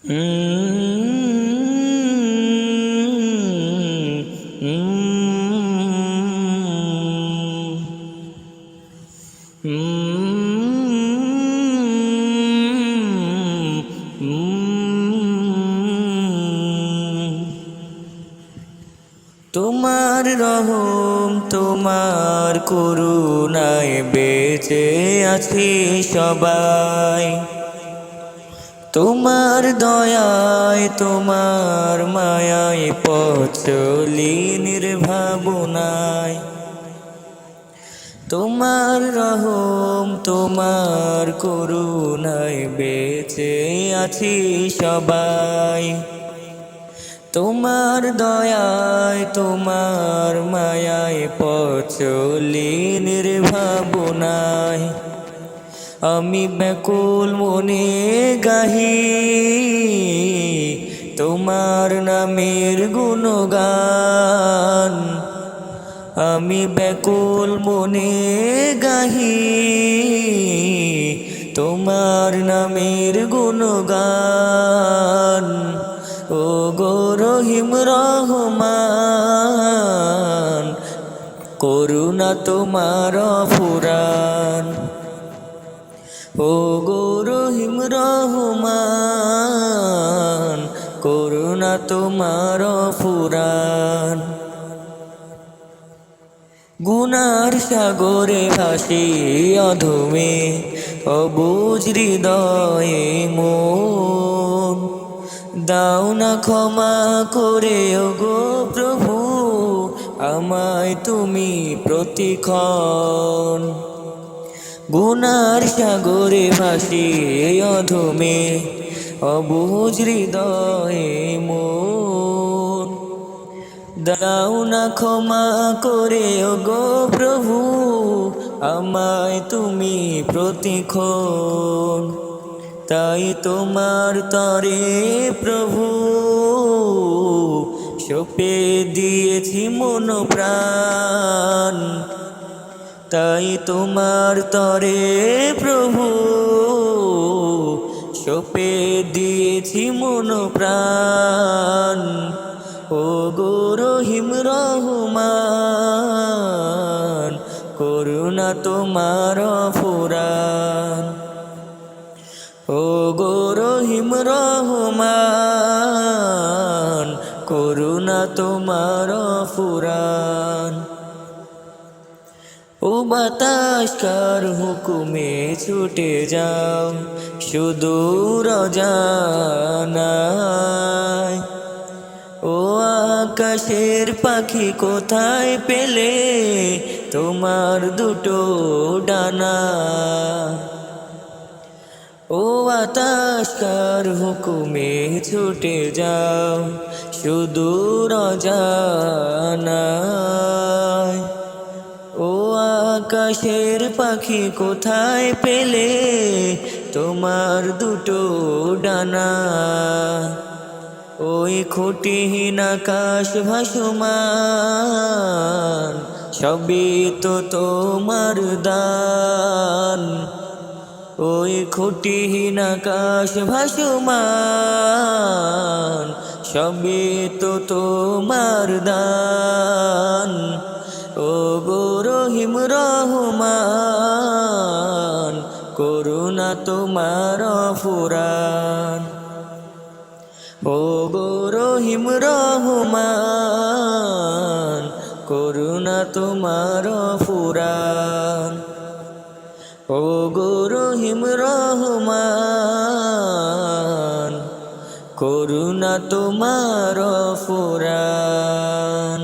তোমার রহম তোমার করুণায় বেঁচে আছি সবাই, তোমার দয়ায় তোমার মায়ায় পথ চলি নির্ভাবনায়। তোমার রহম তোমার করুণায় বেঁচে আছি সবাই, তোমার দয়ায় তোমার মায়ায় পথ চলি নির্ভাবনায়। আমি ব্যাকুল মনে গাহি তোমার নামের গুণগান, আমি ব্যাকুল মনে গাহি তোমার নামের গুণগান। ও গো রহিম রহমান, করুণা তোমার ফুরান। ও গো রহিম রহমান, করুণা তোমার ফুরান। গুনার সাগরে ভাসি অধমে অবুঝ হৃদয়ে মন, দাও না ক্ষমা করে ওগো প্রভু আমায় তুমি প্রতিক্ষণ। গুনার সাগরে ভাসি অধমে অবুঝ হৃদয়ে মন, দাও না ক্ষমা করে ওগো প্রভু আমায় তুমি প্রতিক্ষণ। তাই তোমার তরে প্রভু সঁপে দিয়েছি মন প্রাণ, তাই তোমার তরে প্রভু সঁপে দিয়েছি মন প্রাণ। ও গো রহিম রহমান, করুণা তোমার ফুরান। ও গো রহিম রহমান, করুণা তোমার ফুরান। ও বাতাস কার হুকুমে ছুটে যাও সুদূর অজানায়, ও আকাশের পাখি কোথায় পেলে তোমার দুটো ডানা। ও বাতাস কার হুকুমে ছুটে যাও সুদূর অজানায়, ও আকাশের পাখি কোথায় পেলে তোমার দুটো ডানা। ওই খুঁটিহীন আকাশ ভাসমান সবই তো তোমার দান, ওই খুঁটিহীন আকাশ ভাসমান সবই তো তোমার দান। ও গো রহিম রহমান, করুণা তোমার ফুরান। ও গো রহিম রহমান, করুণা তোমার ফুরান। ও গো রহিম রহমান, করুণা তোমার ফুরান।